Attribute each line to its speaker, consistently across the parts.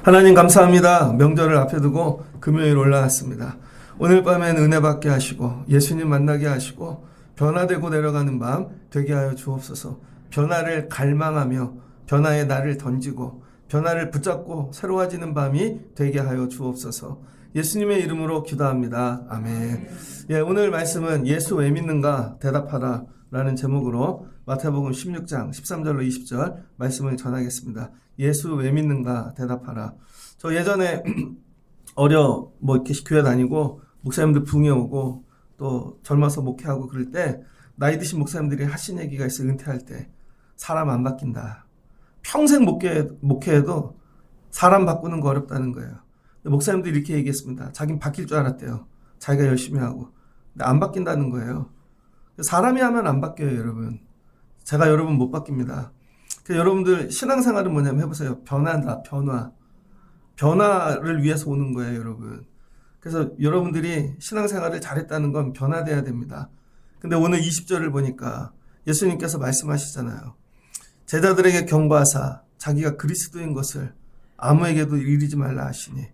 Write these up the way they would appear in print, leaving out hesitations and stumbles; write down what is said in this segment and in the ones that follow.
Speaker 1: 하나님 감사합니다. 명절을 앞에 두고 금요일 올라왔습니다. 오늘 밤엔 은혜 받게 하시고 예수님 만나게 하시고 변화되고 내려가는 밤 되게 하여 주옵소서. 변화를 갈망하며 변화의 날을 던지고 변화를 붙잡고 새로워지는 밤이 되게 하여 주옵소서. 예수님의 이름으로 기도합니다. 아멘. 오늘 말씀은 예수 왜 믿는가 대답하라 라는 제목으로 마태복음 16장 13절로 20절 말씀을 전하겠습니다. 예수 왜 믿는가 대답하라. 저 예전에 이렇게 교회 다니고 목사님들 붕이 오고 또 젊어서 목회하고 그럴 때 나이 드신 목사님들이 하신 얘기가 있어요. 은퇴할 때 사람 안 바뀐다. 평생 목회해도 사람 바꾸는 거 어렵다는 거예요. 목사님들이 이렇게 얘기했습니다. 자긴 바뀔 줄 알았대요. 자기가 열심히 하고. 근데 안 바뀐다는 거예요. 사람이 하면 안 바뀌어요, 여러분. 제가 여러분 못 바뀝니다. 여러분들 신앙생활은 뭐냐면 해보세요. 변화다, 변화. 변화를 위해서 오는 거예요, 여러분. 그래서 여러분들이 신앙생활을 잘했다는 건 변화돼야 됩니다. 근데 오늘 20절을 보니까 예수님께서 말씀하시잖아요. 제자들에게 경고하사 자기가 그리스도인 것을 아무에게도 이르지 말라 하시니,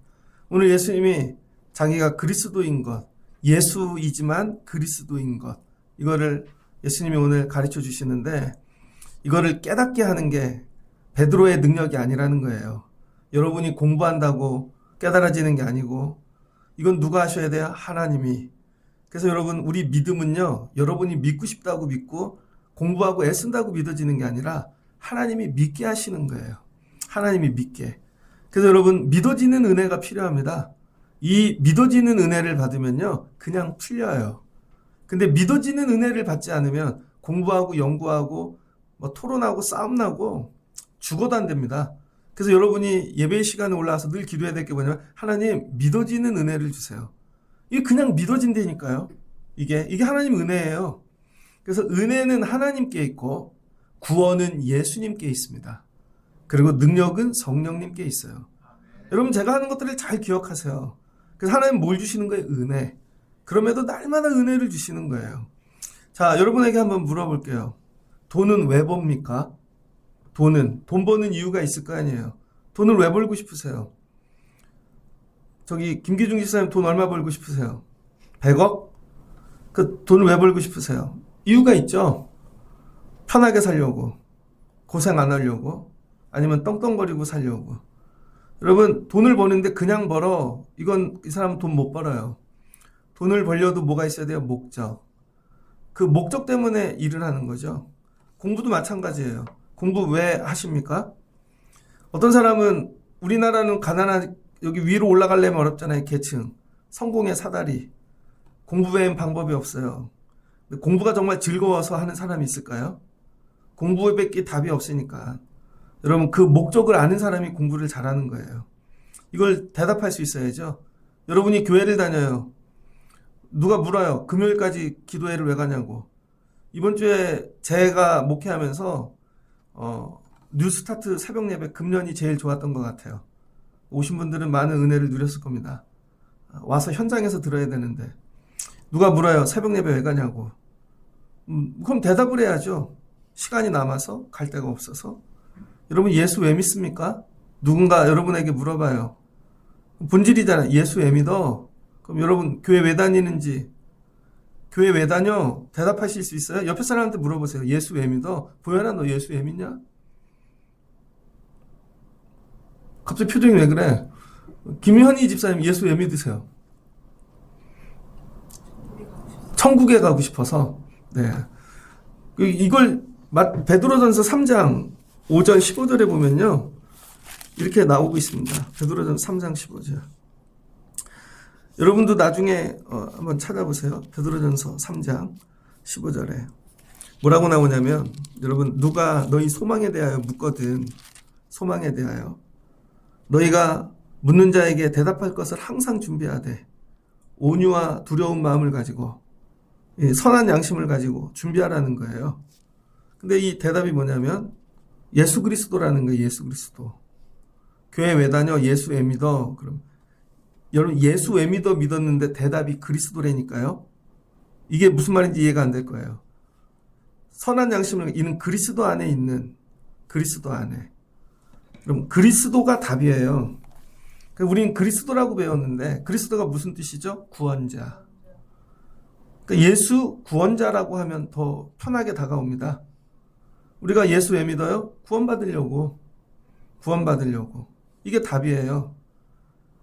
Speaker 1: 오늘 예수님이 자기가 그리스도인 것, 예수이지만 그리스도인 것, 이거를 예수님이 오늘 가르쳐 주시는데, 이거를 깨닫게 하는 게 베드로의 능력이 아니라는 거예요. 여러분이 공부한다고 깨달아지는 게 아니고, 이건 누가 하셔야 돼요? 하나님이. 그래서 여러분, 우리 믿음은요, 여러분이 믿고 싶다고 믿고 공부하고 애쓴다고 믿어지는 게 아니라 하나님이 믿게 하시는 거예요. 하나님이 믿게. 그래서 여러분, 믿어지는 은혜가 필요합니다. 이 믿어지는 은혜를 받으면요, 그냥 풀려요. 근데 믿어지는 은혜를 받지 않으면 공부하고 연구하고 토론하고 싸움나고 죽어도 안 됩니다. 그래서 여러분이 예배 시간에 올라와서 늘 기도해야 될 게 뭐냐면, 하나님 믿어지는 은혜를 주세요. 이게 그냥 믿어진다니까요. 이게 하나님 은혜예요. 그래서 은혜는 하나님께 있고 구원은 예수님께 있습니다. 그리고 능력은 성령님께 있어요. 여러분, 제가 하는 것들을 잘 기억하세요. 그래서 하나님 뭘 주시는 거예요? 은혜. 그럼에도 날마다 은혜를 주시는 거예요. 자, 여러분에게 한번 물어볼게요. 돈은 왜 법니까? 돈 버는 이유가 있을 거 아니에요. 돈을 왜 벌고 싶으세요? 저기 김기중 집사님 돈 얼마 벌고 싶으세요? 100억? 그 돈을 왜 벌고 싶으세요? 이유가 있죠. 편하게 살려고, 고생 안 하려고, 아니면 떵떵거리고 살려고. 여러분, 돈을 버는데 그냥 벌어, 이건 이 사람은 돈 못 벌어요. 돈을 벌려도 뭐가 있어야 돼요? 목적. 그 목적 때문에 일을 하는 거죠. 공부도 마찬가지예요. 공부 왜 하십니까? 어떤 사람은, 우리나라는 여기 위로 올라가려면 어렵잖아요. 계층. 성공의 사다리. 공부 외엔 방법이 없어요. 근데 공부가 정말 즐거워서 하는 사람이 있을까요? 공부밖에 답이 없으니까. 여러분, 그 목적을 아는 사람이 공부를 잘하는 거예요. 이걸 대답할 수 있어야죠. 여러분이 교회를 다녀요. 누가 물어요. 금요일까지 기도회를 왜 가냐고. 이번 주에 제가 목회하면서 뉴스타트 새벽 예배 금년이 제일 좋았던 것 같아요. 오신 분들은 많은 은혜를 누렸을 겁니다. 와서 현장에서 들어야 되는데 누가 물어요. 새벽 예배 왜 가냐고. 그럼 대답을 해야죠. 시간이 남아서, 갈 데가 없어서. 여러분, 예수 왜 믿습니까? 누군가 여러분에게 물어봐요. 본질이잖아요. 예수 왜 믿어? 그럼 여러분, 교회 왜 다니는지, 교회 왜 다녀? 대답하실 수 있어요? 옆에 사람한테 물어보세요. 예수 왜 믿어? 보현아, 너 예수 왜 믿냐? 갑자기 표정이 왜 그래? 김현희 집사님 예수 왜 믿으세요? 천국에 가고 싶어서. 네. 이걸 베드로전서 3장 5절 15절에 보면요, 이렇게 나오고 있습니다. 베드로전서 3장 15절. 여러분도 나중에 한번 찾아보세요. 베드로전서 3장 15절에 뭐라고 나오냐면, 여러분, 누가 너희 소망에 대하여 묻거든, 소망에 대하여 너희가 묻는 자에게 대답할 것을 항상 준비하되 온유와 두려운 마음을 가지고 선한 양심을 가지고 준비하라는 거예요. 근데 이 대답이 뭐냐면 예수 그리스도라는 거예요. 예수 그리스도. 교회 왜 다녀? 예수 왜 믿어? 그럼 여러분 예수 왜 믿었는데 대답이 그리스도라니까요. 이게 무슨 말인지 이해가 안 될 거예요. 선한 양심을 이는 그리스도 안에 있는 그리스도 안에. 그럼 그리스도가 답이에요. 우리는 그리스도라고 배웠는데 그리스도가 무슨 뜻이죠? 구원자. 그러니까 예수 구원자라고 하면 더 편하게 다가옵니다. 우리가 예수 왜 믿어요? 구원받으려고. 이게 답이에요.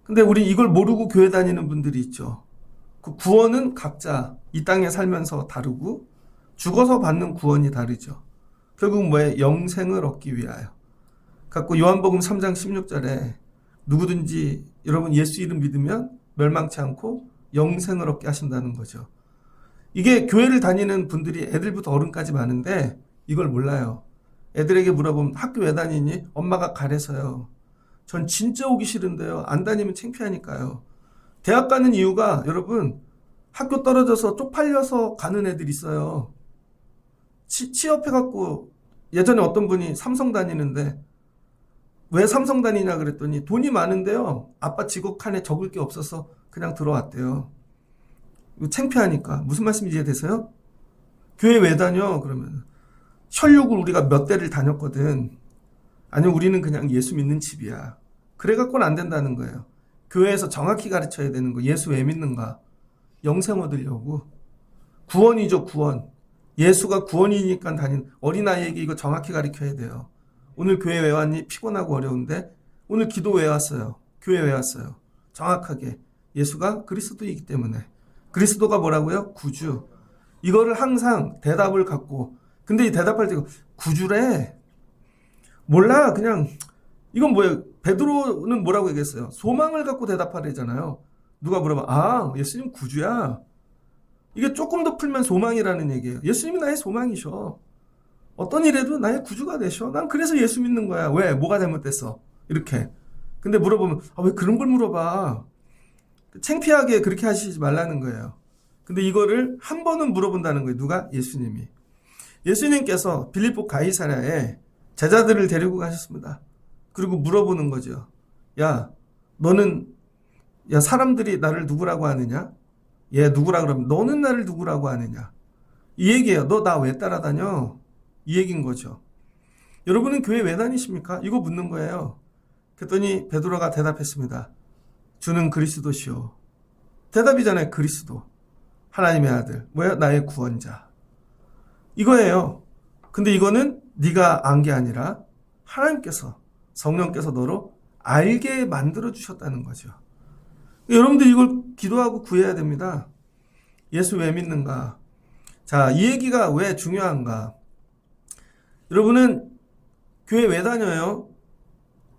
Speaker 1: 근데 우리 이걸 모르고 교회 다니는 분들이 있죠. 그 구원은 각자 이 땅에 살면서 다르고 죽어서 받는 구원이 다르죠. 결국 뭐예요? 영생을 얻기 위하여. 갖고 요한복음 3장 16절에 누구든지 여러분 예수 이름 믿으면 멸망치 않고 영생을 얻게 하신다는 거죠. 이게 교회를 다니는 분들이 애들부터 어른까지 많은데 이걸 몰라요. 애들에게 물어보면 학교 왜 다니니? 엄마가 가래서요. 전 진짜 오기 싫은데요. 안 다니면 창피하니까요. 대학 가는 이유가 여러분 학교 떨어져서 쪽팔려서 가는 애들 있어요. 취업해갖고 예전에 어떤 분이 삼성 다니는데 왜 삼성 다니냐 그랬더니 돈이 많은데요. 아빠 직업 칸에 적을 게 없어서 그냥 들어왔대요. 창피하니까. 무슨 말씀인지 이해되세요? 교회 왜 다녀? 그러면 혈육을 우리가 몇 대를 다녔거든. 아니면 우리는 그냥 예수 믿는 집이야. 그래갖고는 안 된다는 거예요. 교회에서 정확히 가르쳐야 되는 거. 예수 왜 믿는가? 영생 얻으려고. 구원이죠, 구원. 예수가 구원이니까 다닌 어린아이에게 이거 정확히 가르쳐야 돼요. 오늘 교회 왜 왔니? 피곤하고 어려운데? 오늘 기도 왜 왔어요? 교회 왜 왔어요? 정확하게. 예수가 그리스도이기 때문에. 그리스도가 뭐라고요? 구주. 이거를 항상 대답을 갖고. 근데 이 대답할 때 구주래? 몰라. 그냥 이건 뭐예요? 베드로는 뭐라고 얘기했어요? 소망을 갖고 대답하래잖아요. 누가 물어봐. 아, 예수님 구주야. 이게 조금 더 풀면 소망이라는 얘기예요. 예수님이 나의 소망이셔. 어떤 일에도 나의 구주가 되셔. 난 그래서 예수 믿는 거야. 왜? 뭐가 잘못됐어? 이렇게. 근데 물어보면 왜 그런 걸 물어봐? 창피하게 그렇게 하시지 말라는 거예요. 근데 이거를 한 번은 물어본다는 거예요. 누가? 예수님이. 예수님께서 빌립보 가이사랴에 제자들을 데리고 가셨습니다. 그리고 물어보는 거죠. 야, 너는 사람들이 나를 누구라고 하느냐? 얘 누구라 그러면 너는 나를 누구라고 하느냐? 이 얘기예요. 너 나 왜 따라다녀? 이 얘기인 거죠. 여러분은 교회 왜 다니십니까? 이거 묻는 거예요. 그랬더니 베드로가 대답했습니다. 주는 그리스도시오. 대답이잖아요. 그리스도. 하나님의 아들. 뭐야? 나의 구원자. 이거예요. 근데 이거는 네가 안 게 아니라 하나님께서 성령께서 너로 알게 만들어 주셨다는 거죠. 여러분들 이걸 기도하고 구해야 됩니다. 예수 왜 믿는가? 자, 이 얘기가 왜 중요한가? 여러분은 교회 왜 다녀요?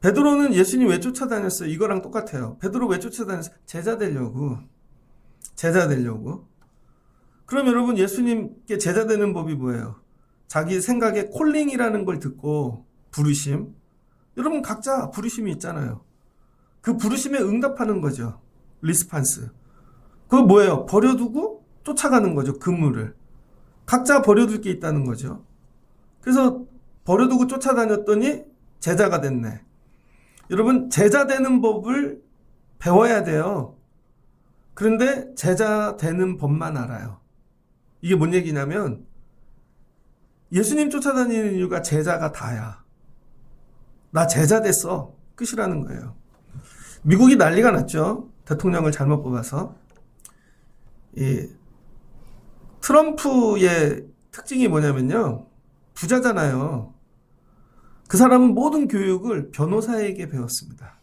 Speaker 1: 베드로는 예수님 왜 쫓아다녔어요? 이거랑 똑같아요. 베드로 왜 쫓아다녔어요? 제자 되려고. 그럼 여러분 예수님께 제자 되는 법이 뭐예요? 자기 생각에 콜링이라는 걸 듣고 부르심. 여러분 각자 부르심이 있잖아요. 그 부르심에 응답하는 거죠. 리스판스. 그거 뭐예요? 버려두고 쫓아가는 거죠. 근무를. 각자 버려둘 게 있다는 거죠. 그래서 버려두고 쫓아다녔더니 제자가 됐네. 여러분 제자 되는 법을 배워야 돼요. 그런데 제자 되는 법만 알아요. 이게 뭔 얘기냐면 예수님 쫓아다니는 이유가 제자가 다야. 나 제자 됐어. 끝이라는 거예요. 미국이 난리가 났죠. 대통령을 잘못 뽑아서. 이 트럼프의 특징이 뭐냐면요. 부자잖아요. 그 사람은 모든 교육을 변호사에게 배웠습니다.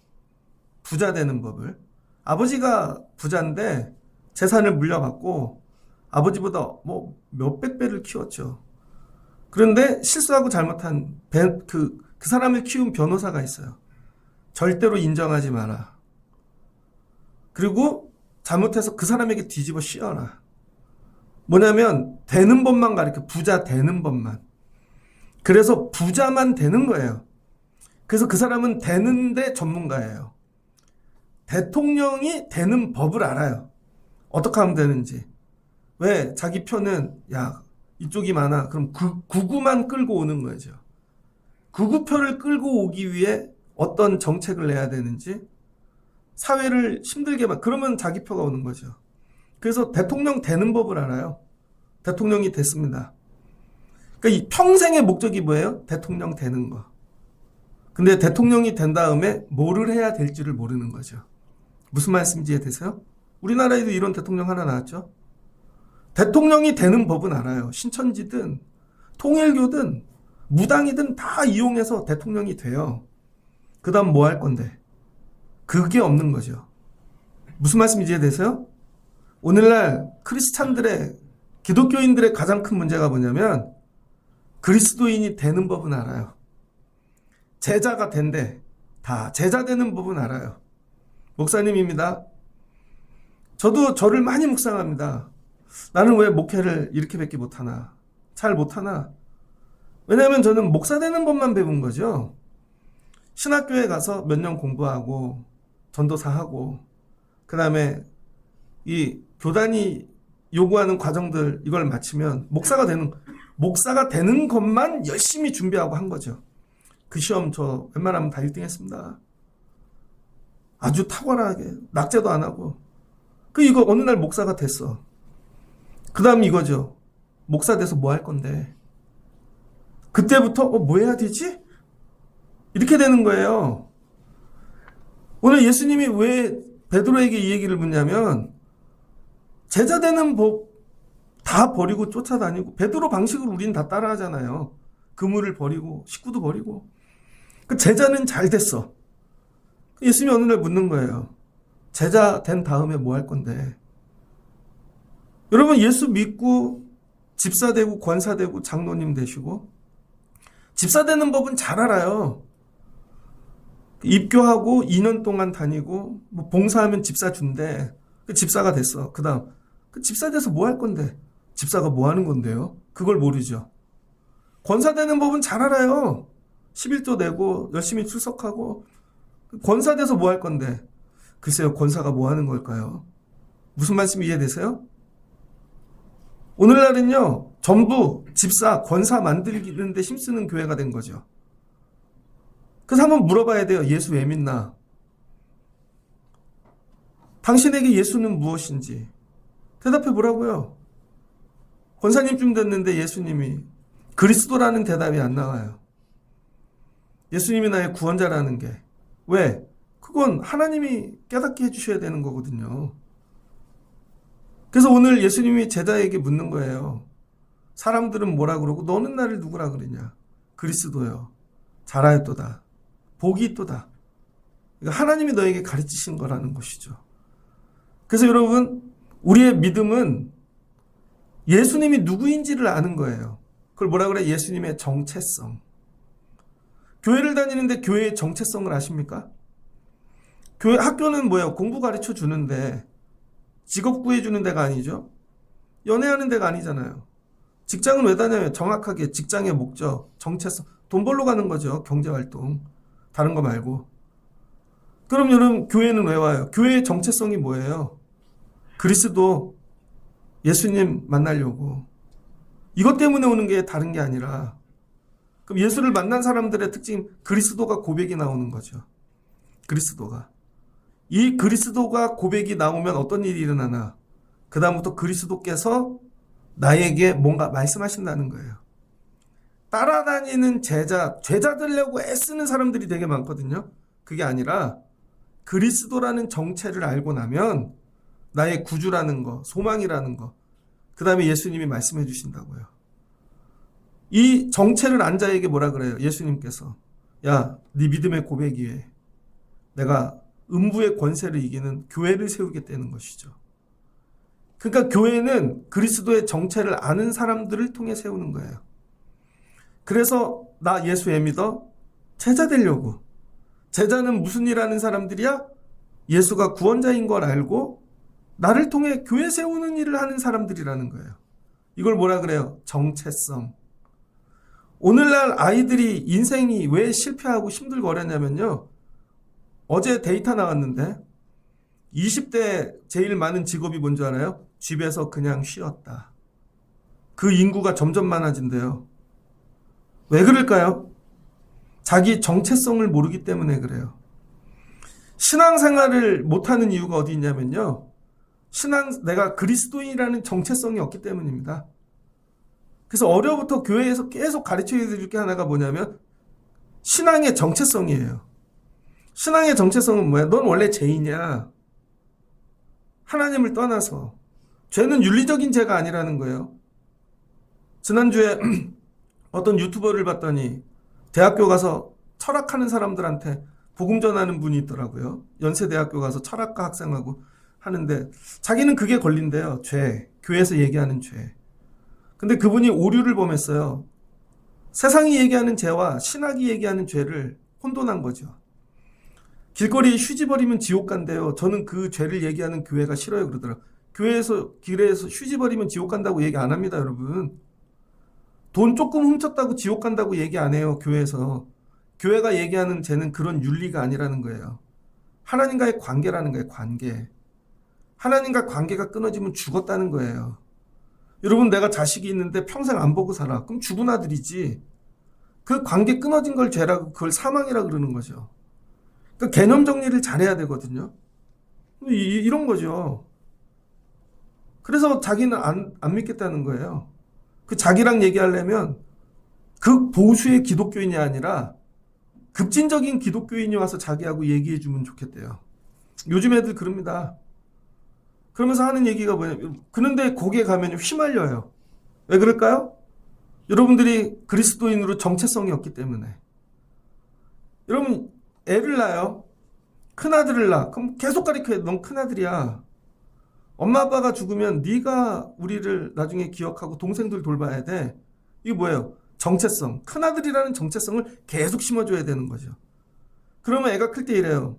Speaker 1: 부자 되는 법을. 아버지가 부자인데 재산을 물려받고 아버지보다 뭐 몇백 배를 키웠죠. 그런데 실수하고 잘못한 그 사람을 키운 변호사가 있어요. 절대로 인정하지 마라. 그리고 잘못해서 그 사람에게 뒤집어 씌워라. 뭐냐면 되는 법만 가르쳐. 부자 되는 법만. 그래서 부자만 되는 거예요. 그래서 그 사람은 되는데 전문가예요. 대통령이 되는 법을 알아요. 어떻게 하면 되는지. 왜? 자기 표는 이쪽이 많아. 그럼 구구만 끌고 오는 거죠. 구구표를 끌고 오기 위해 어떤 정책을 내야 되는지 사회를 힘들게 그러면 자기 표가 오는 거죠. 그래서 대통령 되는 법을 알아요. 대통령이 됐습니다. 그러니까 이 평생의 목적이 뭐예요? 대통령 되는 거. 근데 대통령이 된 다음에 뭐를 해야 될지를 모르는 거죠. 무슨 말씀인지 이해되세요? 우리나라에도 이런 대통령 하나 나왔죠. 대통령이 되는 법은 알아요. 신천지든 통일교든 무당이든 다 이용해서 대통령이 돼요. 그 다음 뭐 할 건데? 그게 없는 거죠. 무슨 말씀인지 이해되세요? 오늘날 크리스찬들의 기독교인들의 가장 큰 문제가 뭐냐면 그리스도인이 되는 법은 알아요. 제자가 된대. 다 제자 되는 법은 알아요. 목사님입니다. 저도 저를 많이 묵상합니다. 나는 왜 목회를 이렇게밖에 못하나? 잘 못하나? 왜냐하면 저는 목사 되는 법만 배운 거죠. 신학교에 가서 몇 년 공부하고 전도사하고 그 다음에 이 교단이 요구하는 과정들 이걸 마치면 목사가 되는 것만 열심히 준비하고 한 거죠. 그 시험 저 웬만하면 다 1등 했습니다. 아주 탁월하게 낙제도 안 하고 이거 어느 날 목사가 됐어. 그 다음 이거죠. 목사 돼서 뭐 할 건데 그때부터 뭐 해야 되지? 이렇게 되는 거예요. 오늘 예수님이 왜 베드로에게 이 얘기를 묻냐면 제자 되는 법 다 버리고 쫓아다니고 베드로 방식으로 우리는 다 따라하잖아요. 그물을 버리고 식구도 버리고 그 제자는 잘 됐어. 예수님이 어느 날 묻는 거예요. 제자 된 다음에 뭐 할 건데? 여러분 예수 믿고 집사 되고 권사 되고 장로님 되시고 집사 되는 법은 잘 알아요. 입교하고 2년 동안 다니고 뭐 봉사하면 집사 준대. 그 집사가 됐어. 그 다음 그 집사 돼서 뭐 할 건데? 집사가 뭐 하는 건데요? 그걸 모르죠. 권사 되는 법은 잘 알아요. 11조 내고 열심히 출석하고 권사 돼서 뭐 할 건데? 글쎄요, 권사가 뭐 하는 걸까요? 무슨 말씀이 이해되세요? 오늘날은요, 전부 집사, 권사 만들기는 데 힘쓰는 교회가 된 거죠. 그래서 한번 물어봐야 돼요. 예수 왜 믿나? 당신에게 예수는 무엇인지 대답해 보라고요. 권사님쯤 됐는데 예수님이 그리스도라는 대답이 안 나와요. 예수님이 나의 구원자라는 게. 왜? 그건 하나님이 깨닫게 해주셔야 되는 거거든요. 그래서 오늘 예수님이 제자에게 묻는 거예요. 사람들은 뭐라 그러고 너는 나를 누구라 그러냐? 그리스도요. 잘하였도다. 복이 있도다. 하나님이 너에게 가르치신 거라는 것이죠. 그래서 여러분 우리의 믿음은 예수님이 누구인지를 아는 거예요. 그걸 뭐라 그래? 예수님의 정체성. 교회를 다니는데 교회의 정체성을 아십니까? 교회 학교는 뭐예요? 공부 가르쳐 주는데 직업 구해 주는 데가 아니죠. 연애하는 데가 아니잖아요. 직장은 왜 다녀요? 정확하게 직장의 목적, 정체성, 돈 벌러 가는 거죠. 경제활동. 다른 거 말고. 그럼 여러분 교회는 왜 와요? 교회의 정체성이 뭐예요? 그리스도, 예수님 만나려고. 이것 때문에 오는 게 다른 게 아니라 그럼 예수를 만난 사람들의 특징 그리스도가 고백이 나오는 거죠. 그리스도가. 이 그리스도가 고백이 나오면 어떤 일이 일어나나? 그 다음부터 그리스도께서 나에게 뭔가 말씀하신다는 거예요. 따라다니는 제자 되려고 애쓰는 사람들이 되게 많거든요. 그게 아니라 그리스도라는 정체를 알고 나면 나의 구주라는 거, 소망이라는 거, 그 다음에 예수님이 말씀해 주신다고요. 이 정체를 안 자에게 뭐라 그래요? 예수님께서 야, 네 믿음의 고백 위에 내가 음부의 권세를 이기는 교회를 세우겠다는 것이죠. 그러니까 교회는 그리스도의 정체를 아는 사람들을 통해 세우는 거예요. 그래서 나 예수 왜 믿어? 제자 되려고. 제자는 무슨 일 하는 사람들이야? 예수가 구원자인 걸 알고 나를 통해 교회 세우는 일을 하는 사람들이라는 거예요. 이걸 뭐라 그래요? 정체성. 오늘날 아이들이 인생이 왜 실패하고 힘들거렸냐면요. 어제 데이터 나왔는데 20대 제일 많은 직업이 뭔지 알아요? 집에서 그냥 쉬었다. 그 인구가 점점 많아진대요. 왜 그럴까요? 자기 정체성을 모르기 때문에 그래요. 신앙생활을 못하는 이유가 어디 있냐면요. 내가 그리스도인이라는 정체성이 없기 때문입니다. 그래서 어려부터 교회에서 계속 가르쳐야 될 게 하나가 뭐냐면 신앙의 정체성이에요. 신앙의 정체성은 뭐야? 넌 원래 죄이냐? 하나님을 떠나서. 죄는 윤리적인 죄가 아니라는 거예요. 지난주에 어떤 유튜버를 봤더니 대학교 가서 철학하는 사람들한테 복음 전하는 분이 있더라고요. 연세대학교 가서 철학과 학생하고 하는데 자기는 그게 걸린대요. 죄. 교회에서 얘기하는 죄. 근데 그분이 오류를 범했어요. 세상이 얘기하는 죄와 신학이 얘기하는 죄를 혼돈한 거죠. 길거리에 휴지 버리면 지옥 간대요. 저는 그 죄를 얘기하는 교회가 싫어요 그러더라고요. 길에서 휴지 버리면 지옥 간다고 얘기 안 합니다, 여러분. 돈 조금 훔쳤다고 지옥 간다고 얘기 안 해요, 교회에서. 교회가 얘기하는 죄는 그런 윤리가 아니라는 거예요. 하나님과의 관계라는 거예요, 관계. 하나님과 관계가 끊어지면 죽었다는 거예요. 여러분, 내가 자식이 있는데 평생 안 보고 살아. 그럼 죽은 아들이지. 그 관계 끊어진 걸 죄라고, 그걸 사망이라고 그러는 거죠. 그러니까 개념 정리를 잘해야 되거든요. 이런 거죠. 그래서 자기는 안 믿겠다는 거예요. 그 자기랑 얘기하려면 보수의 기독교인이 아니라 급진적인 기독교인이 와서 자기하고 얘기해 주면 좋겠대요. 요즘 애들 그럽니다. 그러면서 하는 얘기가 뭐냐면, 그런데 거기에 가면 휘말려요. 왜 그럴까요? 여러분들이 그리스도인으로 정체성이 없기 때문에. 여러분, 애를 낳아요. 큰아들을 낳아. 그럼 계속 가르쳐요. 넌 큰아들이야. 엄마 아빠가 죽으면 네가 우리를 나중에 기억하고 동생들 돌봐야 돼. 이게 뭐예요? 정체성. 큰아들이라는 정체성을 계속 심어줘야 되는 거죠. 그러면 애가 클 때 이래요.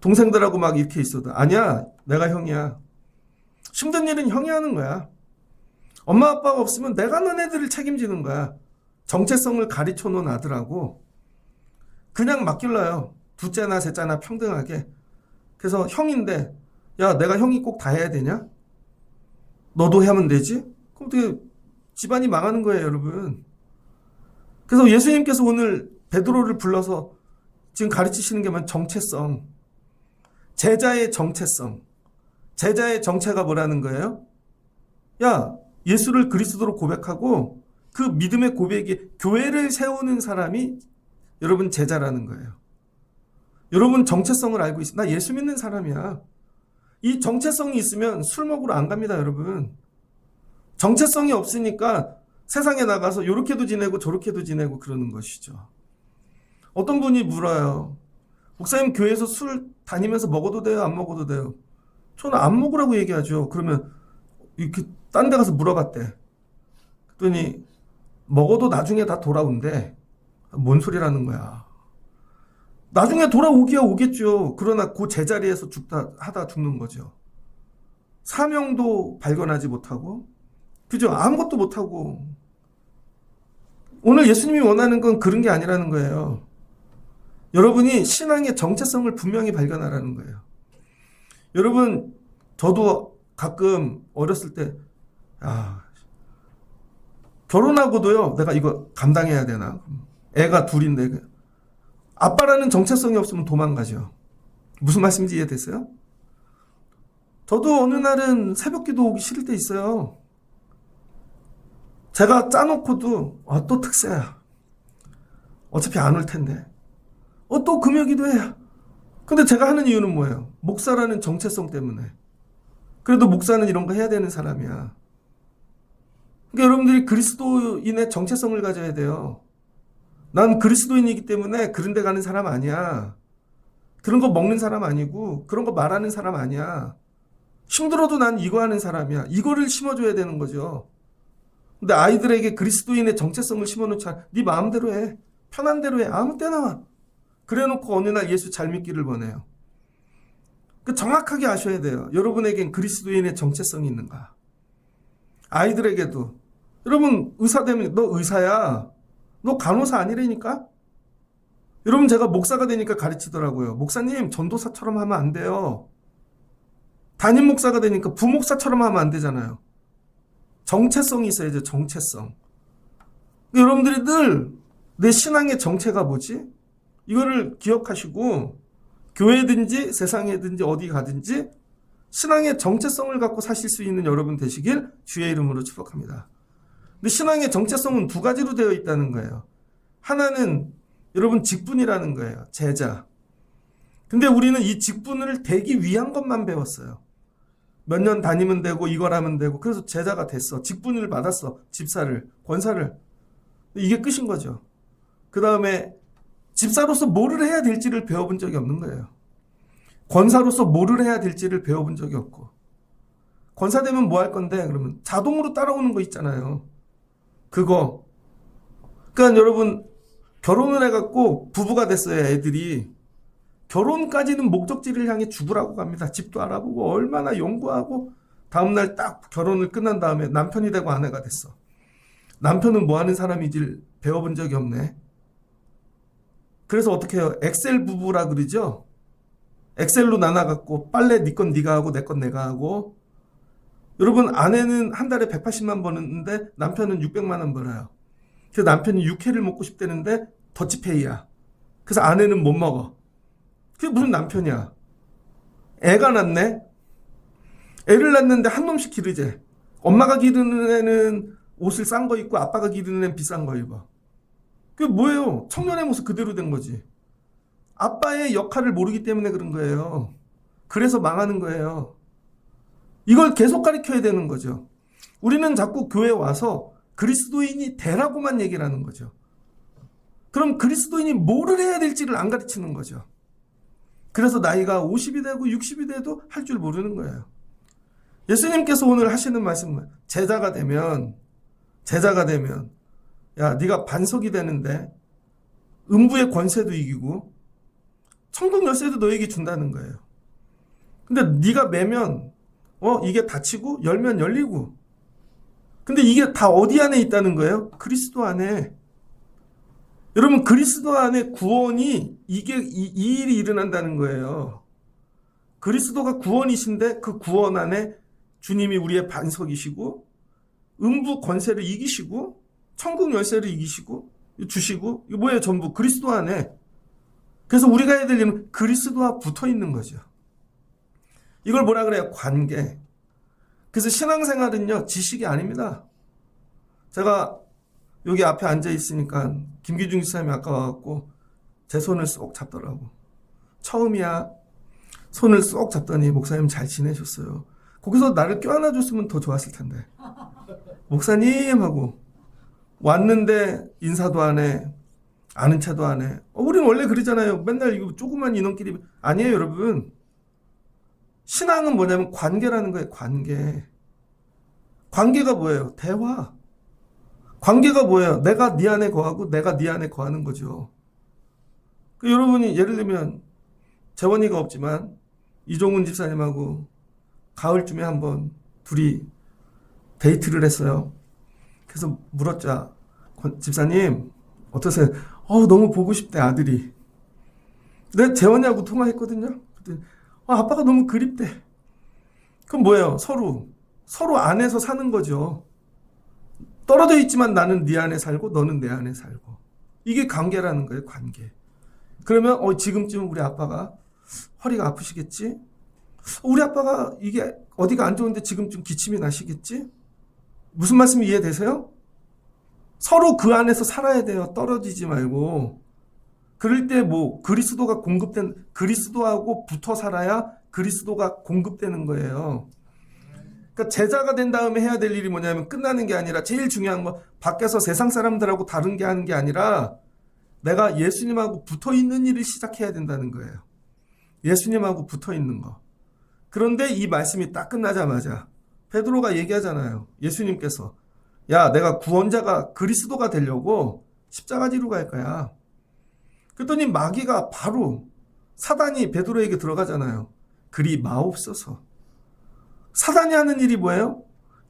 Speaker 1: 동생들하고 막 이렇게 있어도 아니야, 내가 형이야. 힘든 일은 형이 하는 거야. 엄마 아빠가 없으면 내가 너네들을 책임지는 거야. 정체성을 가르쳐 놓은 아들하고 그냥 맡길러요. 둘째나 셋째나 평등하게. 그래서 형인데, 야, 내가 형이 꼭 다 해야 되냐? 너도 하면 되지? 그럼 어떻게 집안이 망하는 거예요, 여러분. 그래서 예수님께서 오늘 베드로를 불러서 지금 가르치시는 게 뭐냐면 정체성. 제자의 정체성. 제자의 정체가 뭐라는 거예요? 야, 예수를 그리스도로 고백하고 그 믿음의 고백이 교회를 세우는 사람이 여러분 제자라는 거예요. 여러분 정체성을 알고 있어. 나 예수 믿는 사람이야. 이 정체성이 있으면 술 먹으러 안 갑니다, 여러분. 정체성이 없으니까 세상에 나가서 요렇게도 지내고 저렇게도 지내고 그러는 것이죠. 어떤 분이 물어요. 목사님, 교회에서 술 다니면서 먹어도 돼요? 안 먹어도 돼요? 저는 안 먹으라고 얘기하죠. 그러면 이렇게 딴 데 가서 물어봤대. 그랬더니 먹어도 나중에 다 돌아온대. 뭔 소리라는 거야. 나중에 돌아오기야 오겠죠. 그러나 그 제자리에서 하다 죽는 거죠. 사명도 발견하지 못하고, 그죠? 아무것도 못하고. 오늘 예수님이 원하는 건 그런 게 아니라는 거예요. 여러분이 신앙의 정체성을 분명히 발견하라는 거예요. 여러분, 저도 가끔 어렸을 때, 결혼하고도요, 내가 이거 감당해야 되나? 애가 둘인데, 아빠라는 정체성이 없으면 도망가죠. 무슨 말씀인지 이해됐어요? 저도 어느 날은 새벽 기도 오기 싫을 때 있어요. 제가 짜놓고도, 또 특세야. 어차피 안 올 텐데. 또 금요 기도해야. 근데 제가 하는 이유는 뭐예요? 목사라는 정체성 때문에. 그래도 목사는 이런 거 해야 되는 사람이야. 그러니까 여러분들이 그리스도인의 정체성을 가져야 돼요. 난 그리스도인이기 때문에 그런 데 가는 사람 아니야. 그런 거 먹는 사람 아니고 그런 거 말하는 사람 아니야. 힘들어도 난 이거 하는 사람이야. 이거를 심어줘야 되는 거죠. 근데 아이들에게 그리스도인의 정체성을 심어놓자. 네 마음대로 해. 편한 대로 해. 아무 때나 와. 그래놓고 어느 날 예수 잘 믿기를 원해요. 정확하게 아셔야 돼요. 여러분에겐 그리스도인의 정체성이 있는가. 아이들에게도. 여러분 의사 되면 너 의사야. 너 간호사 아니라니까? 여러분, 제가 목사가 되니까 가르치더라고요. 목사님, 전도사처럼 하면 안 돼요. 담임 목사가 되니까 부목사처럼 하면 안 되잖아요. 정체성이 있어야죠, 정체성. 여러분들이 늘 내 신앙의 정체가 뭐지? 이거를 기억하시고 교회든지 세상에든지 어디 가든지 신앙의 정체성을 갖고 사실 수 있는 여러분 되시길 주의 이름으로 축복합니다. 근데 신앙의 정체성은 두 가지로 되어 있다는 거예요. 하나는 여러분 직분이라는 거예요. 제자. 근데 우리는 이 직분을 되기 위한 것만 배웠어요. 몇 년 다니면 되고 이걸 하면 되고 그래서 제자가 됐어. 직분을 받았어. 집사를, 권사를. 이게 끝인 거죠. 그 다음에 집사로서 뭐를 해야 될지를 배워본 적이 없는 거예요. 권사로서 뭐를 해야 될지를 배워본 적이 없고. 권사 되면 뭐 할 건데? 그러면 자동으로 따라오는 거 있잖아요. 그거. 그러니까 여러분 결혼을 해갖고 부부가 됐어요. 애들이. 결혼까지는 목적지를 향해 죽으라고 갑니다. 집도 알아보고 얼마나 연구하고 다음날 딱 결혼을 끝난 다음에 남편이 되고 아내가 됐어. 남편은 뭐 하는 사람인지 배워본 적이 없네. 그래서 어떻게 해요? 엑셀 부부라 그러죠? 엑셀로 나눠갖고 빨래 네 건 네가 하고 내 건 내가 하고. 여러분 아내는 한 달에 180만 버는데 남편은 600만 원 벌어요. 그래서 남편이 육회를 먹고 싶다는데 더치페이야. 그래서 아내는 못 먹어. 그게 무슨 남편이야. 애가 낳네. 애를 낳는데 한 놈씩 기르재. 엄마가 기르는 애는 옷을 싼 거 입고 아빠가 기르는 애는 비싼 거 입어. 그게 뭐예요? 청년의 모습 그대로 된 거지. 아빠의 역할을 모르기 때문에 그런 거예요. 그래서 망하는 거예요. 이걸 계속 가르쳐야 되는 거죠. 우리는 자꾸 교회에 와서 그리스도인이 되라고만 얘기를 하는 거죠. 그럼 그리스도인이 뭐를 해야 될지를 안 가르치는 거죠. 그래서 나이가 50이 되고 60이 돼도 할 줄 모르는 거예요. 예수님께서 오늘 하시는 말씀은 제자가 되면 야 네가 반석이 되는데 음부의 권세도 이기고 천국 열쇠도 너에게 준다는 거예요. 근데 네가 매면 이게 닫히고 열면 열리고. 근데 이게 다 어디 안에 있다는 거예요? 그리스도 안에. 여러분 그리스도 안에 구원이 이 일이 일어난다는 거예요. 그리스도가 구원이신데 그 구원 안에 주님이 우리의 반석이시고 음부 권세를 이기시고 천국 열쇠를 이기시고 주시고 이거 뭐예요? 전부 그리스도 안에. 그래서 우리가 해야 될 일은 그리스도와 붙어 있는 거죠. 이걸 뭐라 그래요? 관계. 그래서 신앙생활은요 지식이 아닙니다. 제가 여기 앞에 앉아 있으니까 김기중 집사님이 아까 와갖고 제 손을 쏙 잡더라고. 처음이야. 손을 쏙 잡더니 목사님 잘 지내셨어요. 거기서 나를 껴안아 줬으면 더 좋았을 텐데. 목사님 하고 왔는데 인사도 안 해. 아는 체도 안 해. 우리는 원래 그러잖아요. 맨날 이거 조그만 인원끼리. 아니에요 여러분. 신앙은 뭐냐면 관계라는 거예요. 관계. 관계가 뭐예요? 대화. 관계가 뭐예요? 내가 네 안에 거하고 내가 네 안에 거하는 거죠. 여러분이 예를 들면 재원이가 없지만 이종훈 집사님하고 가을쯤에 한번 둘이 데이트를 했어요. 그래서 물었자 집사님 어떠세요? 너무 보고 싶대 아들이. 내가 재원이하고 통화했거든요. 그랬더니 아빠가 너무 그립대. 그럼 뭐예요? 서로 안에서 사는 거죠. 떨어져 있지만 나는 네 안에 살고 너는 내 안에 살고. 이게 관계라는 거예요. 관계. 그러면 지금쯤 우리 아빠가 허리가 아프시겠지? 우리 아빠가 이게 어디가 안 좋은데 지금쯤 기침이 나시겠지? 무슨 말씀 이해되세요? 서로 그 안에서 살아야 돼요. 떨어지지 말고. 그럴 때 그리스도가 공급된, 그리스도하고 붙어 살아야 그리스도가 공급되는 거예요. 그러니까 제자가 된 다음에 해야 될 일이 뭐냐면 끝나는 게 아니라 제일 중요한 거 밖에서 세상 사람들하고 다른 게 하는 게 아니라 내가 예수님하고 붙어 있는 일을 시작해야 된다는 거예요. 예수님하고 붙어 있는 거. 그런데 이 말씀이 딱 끝나자마자 베드로가 얘기하잖아요. 예수님께서 야 내가 구원자가 그리스도가 되려고 십자가 지로 갈 거야. 그랬더니 마귀가 바로 사단이 베드로에게 들어가잖아요. 그리 마옵소서. 사단이 하는 일이 뭐예요?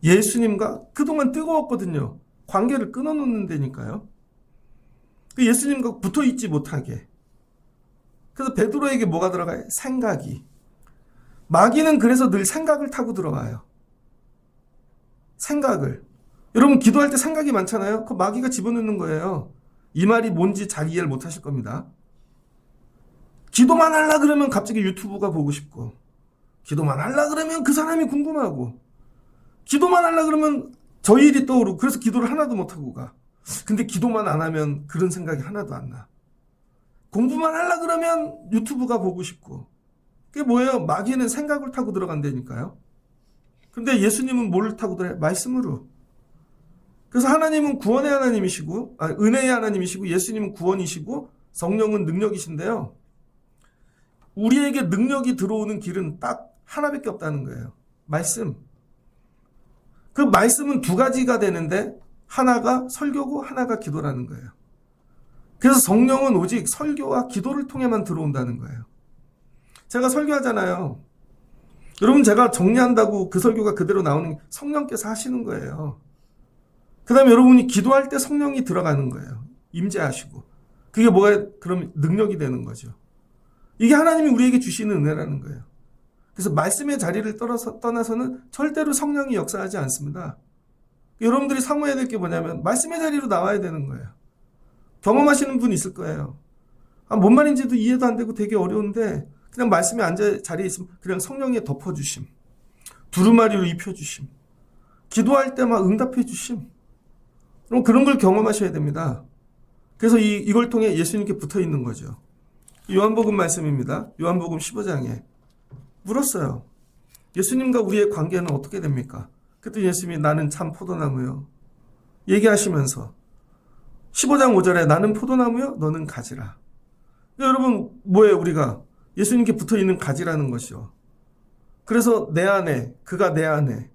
Speaker 1: 예수님과 그동안 뜨거웠거든요. 관계를 끊어놓는 데니까요. 예수님과 붙어있지 못하게. 그래서 베드로에게 뭐가 들어가요? 생각이. 마귀는 그래서 늘 생각을 타고 들어와요. 생각을. 여러분 기도할 때 생각이 많잖아요. 그 마귀가 집어넣는 거예요. 이 말이 뭔지 잘 이해를 못하실 겁니다. 기도만 하려 그러면 갑자기 유튜브가 보고 싶고, 기도만 하려 그러면 그 사람이 궁금하고, 기도만 하려 그러면 저 일이 떠오르고, 그래서 기도를 하나도 못하고 가. 근데 기도만 안 하면 그런 생각이 하나도 안 나. 공부만 하려 그러면 유튜브가 보고 싶고. 그게 뭐예요? 마귀는 생각을 타고 들어간다니까요. 근데 예수님은 뭘 타고 들어요? 말씀으로. 그래서 하나님은 구원의 하나님이시고, 은혜의 하나님이시고, 예수님은 구원이시고, 성령은 능력이신데요. 우리에게 능력이 들어오는 길은 딱 하나밖에 없다는 거예요. 말씀. 그 말씀은 두 가지가 되는데 하나가 설교고 하나가 기도라는 거예요. 그래서 성령은 오직 설교와 기도를 통해만 들어온다는 거예요. 제가 설교하잖아요. 여러분, 제가 정리한다고 그 설교가 그대로 나오는 게 성령께서 하시는 거예요. 그 다음에 여러분이 기도할 때 성령이 들어가는 거예요. 임재하시고. 그게 뭐가 그럼 능력이 되는 거죠. 이게 하나님이 우리에게 주시는 은혜라는 거예요. 그래서 말씀의 자리를 떠나서는 절대로 성령이 역사하지 않습니다. 여러분들이 사모해야 될 게 뭐냐면 말씀의 자리로 나와야 되는 거예요. 경험하시는 분 있을 거예요. 뭔 말인지도 이해도 안 되고 되게 어려운데 그냥 말씀에 앉아 자리에 있으면 그냥 성령에 덮어주심, 두루마리로 입혀주심, 기도할 때 막 응답해주심, 그럼 그런 걸 경험하셔야 됩니다. 그래서 이걸 통해 예수님께 붙어 있는 거죠. 요한복음 말씀입니다. 요한복음 15장에 물었어요. 예수님과 우리의 관계는 어떻게 됩니까? 그때 예수님이 나는 참 포도나무요. 얘기하시면서 15장 5절에 나는 포도나무요, 너는 가지라. 여러분, 뭐예요? 우리가 예수님께 붙어 있는 가지라는 것이요. 그래서 내 안에, 그가 내 안에.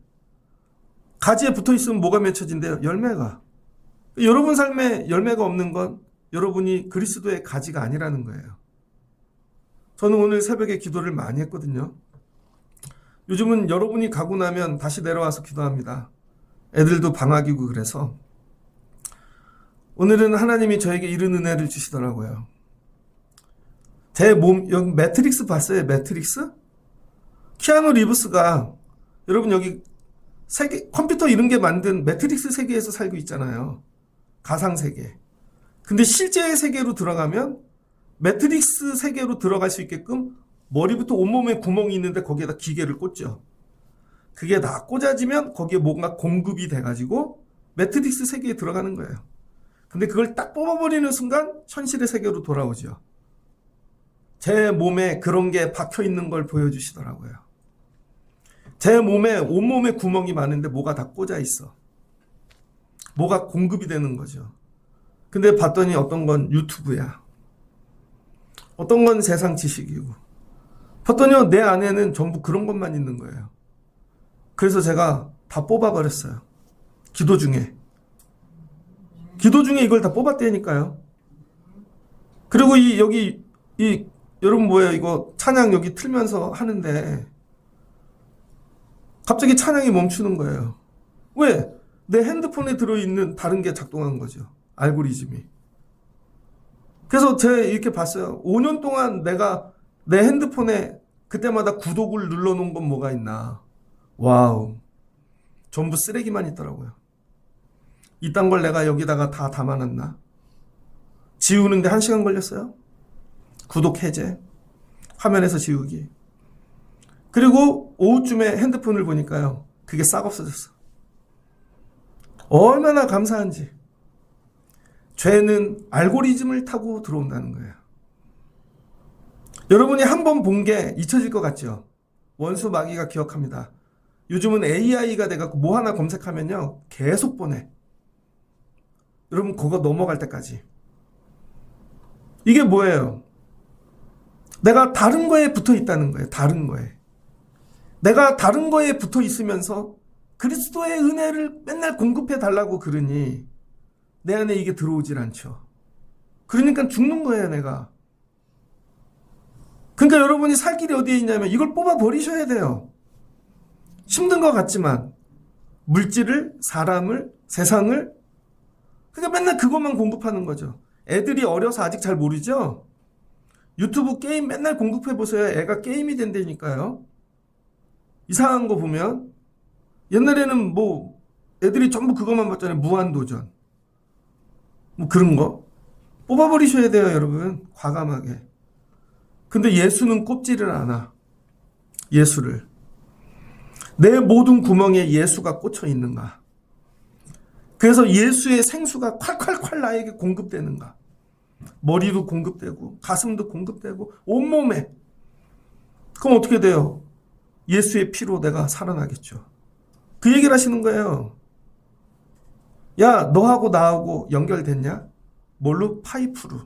Speaker 1: 가지에 붙어 있으면 뭐가 맺혀진대요? 열매가. 여러분 삶에 열매가 없는 건 여러분이 그리스도의 가지가 아니라는 거예요. 저는 오늘 새벽에 기도를 많이 했거든요. 요즘은 여러분이 가고 나면 다시 내려와서 기도합니다. 애들도 방학이고 그래서. 오늘은 하나님이 저에게 이런 은혜를 주시더라고요. 제 몸, 여기 매트릭스 봤어요? 매트릭스? 키아누 리브스가 여러분 여기 세계, 컴퓨터 이런 게 만든 매트릭스 세계에서 살고 있잖아요. 가상세계. 근데 실제의 세계로 들어가면 매트릭스 세계로 들어갈 수 있게끔 머리부터 온몸에 구멍이 있는데 거기에다 기계를 꽂죠. 그게 다 꽂아지면 거기에 뭔가 공급이 돼가지고 매트릭스 세계에 들어가는 거예요. 근데 그걸 딱 뽑아버리는 순간 현실의 세계로 돌아오죠. 제 몸에 그런 게 박혀 있는 걸 보여주시더라고요. 제 몸에 온몸에 구멍이 많은데 뭐가 다 꽂아 있어. 뭐가 공급이 되는 거죠. 근데 봤더니 어떤 건 유튜브야. 어떤 건 세상 지식이고. 봤더니 내 안에는 전부 그런 것만 있는 거예요. 그래서 제가 다 뽑아버렸어요. 기도 중에. 기도 중에 이걸 다 뽑았다니까요. 그리고 여러분 뭐예요? 이거 찬양 여기 틀면서 하는데 갑자기 찬양이 멈추는 거예요. 왜? 내 핸드폰에 들어있는 다른 게 작동한 거죠. 알고리즘이. 그래서 제가 이렇게 봤어요. 5년 동안 내가 내 핸드폰에 그때마다 구독을 눌러놓은 건 뭐가 있나. 와우. 전부 쓰레기만 있더라고요. 이딴 걸 내가 여기다가 다 담아놨나. 지우는데 1시간 걸렸어요. 구독 해제. 화면에서 지우기. 그리고 오후쯤에 핸드폰을 보니까요. 그게 싹 없어졌어. 얼마나 감사한지. 죄는 알고리즘을 타고 들어온다는 거예요. 여러분이 한 번 본 게 잊혀질 것 같죠? 원수 마귀가 기억합니다. 요즘은 AI가 돼갖고 뭐 하나 검색하면요. 계속 보내. 여러분 그거 넘어갈 때까지. 이게 뭐예요? 내가 다른 거에 붙어 있다는 거예요. 다른 거에. 내가 다른 거에 붙어 있으면서 그리스도의 은혜를 맨날 공급해 달라고 그러니 내 안에 이게 들어오질 않죠. 그러니까 죽는 거예요, 내가. 그러니까 여러분이 살 길이 어디에 있냐면 이걸 뽑아 버리셔야 돼요. 힘든 것 같지만 물질을, 사람을, 세상을 그러니까 맨날 그것만 공급하는 거죠. 애들이 어려서 아직 잘 모르죠? 유튜브 게임 맨날 공급해 보세요. 애가 게임이 된다니까요. 이상한 거 보면 옛날에는 뭐 애들이 전부 그것만 봤잖아요. 무한도전. 뭐 그런 거. 뽑아버리셔야 돼요, 여러분. 과감하게. 근데 예수는 꼽지를 않아. 예수를. 내 모든 구멍에 예수가 꽂혀 있는가? 그래서 예수의 생수가 콸콸콸 나에게 공급되는가? 머리도 공급되고 가슴도 공급되고 온몸에. 그럼 어떻게 돼요? 예수의 피로 내가 살아나겠죠. 그 얘기를 하시는 거예요. 야, 너하고 나하고 연결됐냐? 뭘로? 파이프로.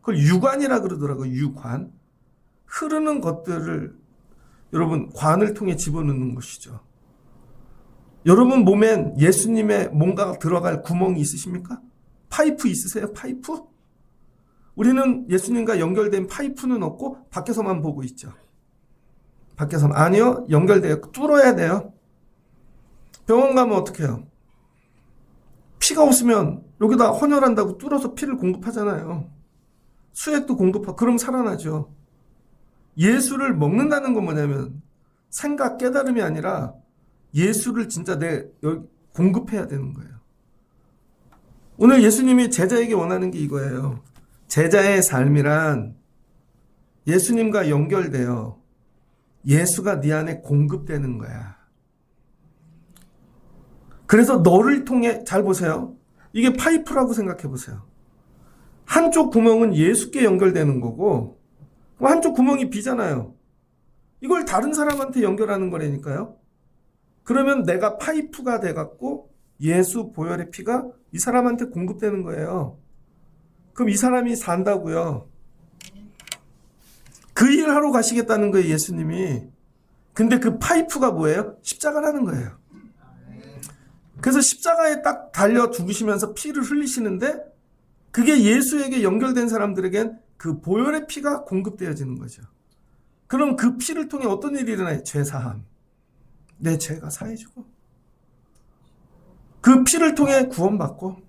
Speaker 1: 그걸 유관이라 그러더라고요. 유관. 흐르는 것들을 여러분 관을 통해 집어넣는 것이죠. 여러분 몸엔 예수님의 뭔가가 들어갈 구멍이 있으십니까? 파이프 있으세요? 파이프? 우리는 예수님과 연결된 파이프는 없고 밖에서만 보고 있죠. 밖에서만. 아니요. 연결돼요. 뚫어야 돼요. 병원 가면 어떻게 해요? 피가 없으면 여기다 헌혈한다고 뚫어서 피를 공급하잖아요. 수액도 공급하고 그럼 살아나죠. 예수를 먹는다는 건 뭐냐면 생각 깨달음이 아니라 예수를 진짜 공급해야 되는 거예요. 오늘 예수님이 제자에게 원하는 게 이거예요. 제자의 삶이란 예수님과 연결되어 예수가 네 안에 공급되는 거야. 그래서 너를 통해 잘 보세요. 이게 파이프라고 생각해 보세요. 한쪽 구멍은 예수께 연결되는 거고 한쪽 구멍이 비잖아요. 이걸 다른 사람한테 연결하는 거라니까요. 그러면 내가 파이프가 돼갖고 예수 보혈의 피가 이 사람한테 공급되는 거예요. 그럼 이 사람이 산다고요. 그 일 하러 가시겠다는 거예요, 예수님이. 근데 그 파이프가 뭐예요? 십자가라는 거예요. 그래서 십자가에 딱 달려 죽으시면서 피를 흘리시는데 그게 예수에게 연결된 사람들에겐 그 보혈의 피가 공급되어지는 거죠. 그럼 그 피를 통해 어떤 일이 일어나요? 죄사함. 내 죄가 사해지고 그 피를 통해 구원받고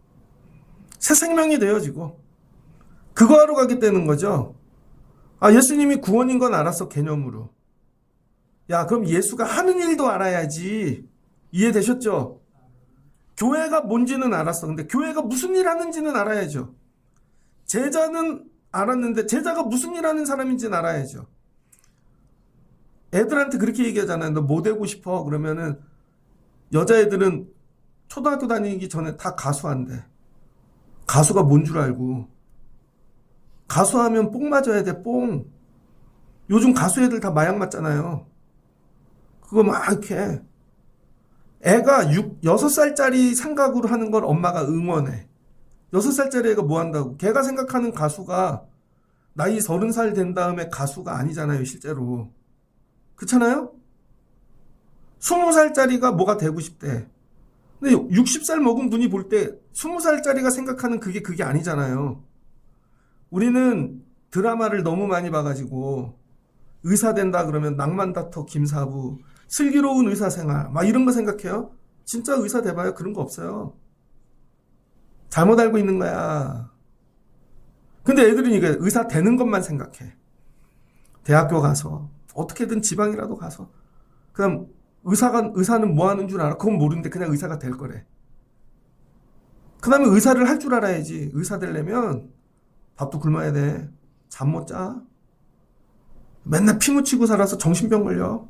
Speaker 1: 새 생명이 되어지고 그거 하러 가겠다는 거죠. 아, 예수님이 구원인 건 알았어, 개념으로. 야, 그럼 예수가 하는 일도 알아야지. 이해되셨죠? 교회가 뭔지는 알았어. 근데 교회가 무슨 일 하는지는 알아야죠. 제자는 알았는데 제자가 무슨 일 하는 사람인지는 알아야죠. 애들한테 그렇게 얘기하잖아요. 너 뭐 되고 싶어? 그러면은 여자애들은 초등학교 다니기 전에 다 가수한대. 가수가 뭔 줄 알고. 가수하면 뽕 맞아야 돼, 뽕. 요즘 가수 애들 다 마약 맞잖아요. 그거 막 이렇게. 애가 6살짜리 생각으로 하는 걸 엄마가 응원해. 6살짜리 애가 뭐 한다고? 걔가 생각하는 가수가 나이 30살 된 다음에 가수가 아니잖아요, 실제로. 그렇잖아요? 20살짜리가 뭐가 되고 싶대. 근데 60살 먹은 분이 볼 때 20살짜리가 생각하는 그게 아니잖아요. 우리는 드라마를 너무 많이 봐가지고 의사 된다 그러면 낭만닥터 김사부, 슬기로운 의사생활 막 이런 거 생각해요. 진짜 의사 돼봐요. 그런 거 없어요. 잘못 알고 있는 거야. 근데 애들은 이게 의사 되는 것만 생각해. 대학교 가서 어떻게든 지방이라도 가서 그럼 의사는 뭐 하는 줄 알아? 그건 모르는데 그냥 의사가 될 거래. 그 다음에 의사를 할 줄 알아야지. 의사 되려면 밥도 굶어야 돼. 잠 못 자. 맨날 피 묻히고 살아서 정신병 걸려.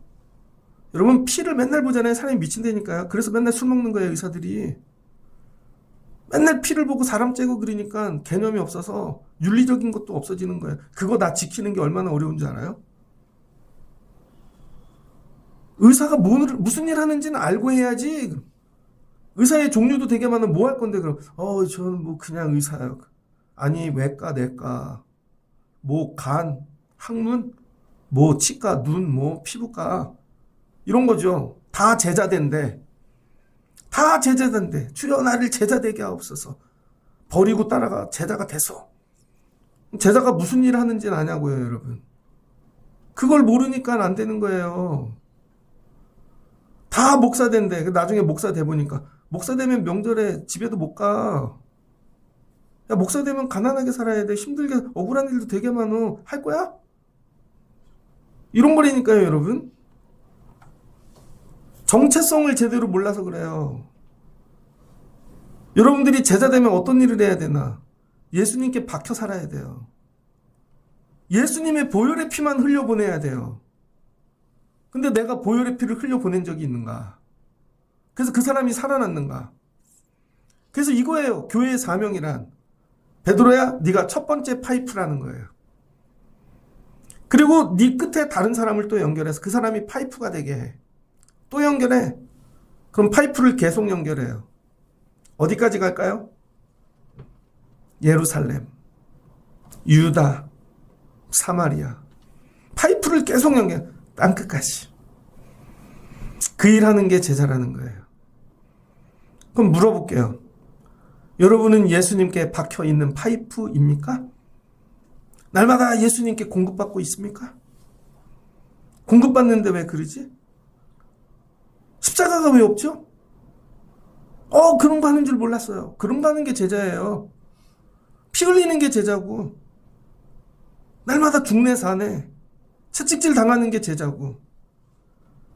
Speaker 1: 여러분 피를 맨날 보잖아요. 사람이 미친다니까요. 그래서 맨날 술 먹는 거예요, 의사들이. 맨날 피를 보고 사람 째고 그러니까 개념이 없어서 윤리적인 것도 없어지는 거예요. 그거 나 지키는 게 얼마나 어려운 줄 알아요? 의사가 무슨 일 하는지는 알고 해야지. 의사의 종류도 되게 많아. 뭐 할 건데 그럼? 저는 뭐 그냥 의사요. 아니 외과, 내과, 뭐 간, 항문, 뭐 치과, 눈, 뭐 피부과 이런 거죠. 다 제자된데. 다 제자된데. 주여 나를 제자되게 하옵소서. 버리고 따라가 제자가 됐어. 제자가 무슨 일을 하는지는 아냐고요, 여러분. 그걸 모르니까 안 되는 거예요. 다 목사 된대. 나중에 목사 돼 보니까 목사 되면 명절에 집에도 못 가. 야, 목사 되면 가난하게 살아야 돼. 힘들게 억울한 일도 되게 많어. 할 거야? 이런 거라니까요, 여러분. 정체성을 제대로 몰라서 그래요. 여러분들이 제자 되면 어떤 일을 해야 되나? 예수님께 박혀 살아야 돼요. 예수님의 보혈의 피만 흘려보내야 돼요. 근데 내가 보혈의 피를 흘려보낸 적이 있는가? 그래서 그 사람이 살아났는가? 그래서 이거예요. 교회의 사명이란. 베드로야, 네가 첫 번째 파이프라는 거예요. 그리고 네 끝에 다른 사람을 또 연결해서 그 사람이 파이프가 되게 해. 또 연결해. 그럼 파이프를 계속 연결해요. 어디까지 갈까요? 예루살렘, 유다, 사마리아. 파이프를 계속 연결, 땅끝까지. 그 일하는 게 제자라는 거예요. 그럼 물어볼게요. 여러분은 예수님께 박혀있는 파이프입니까? 날마다 예수님께 공급받고 있습니까? 공급받는데 왜 그러지? 십자가가 왜 없죠? 그런 거 하는 줄 몰랐어요. 그런 거 하는 게 제자예요. 피 흘리는 게 제자고, 날마다 죽네 사네, 채찍질 당하는 게 제자고.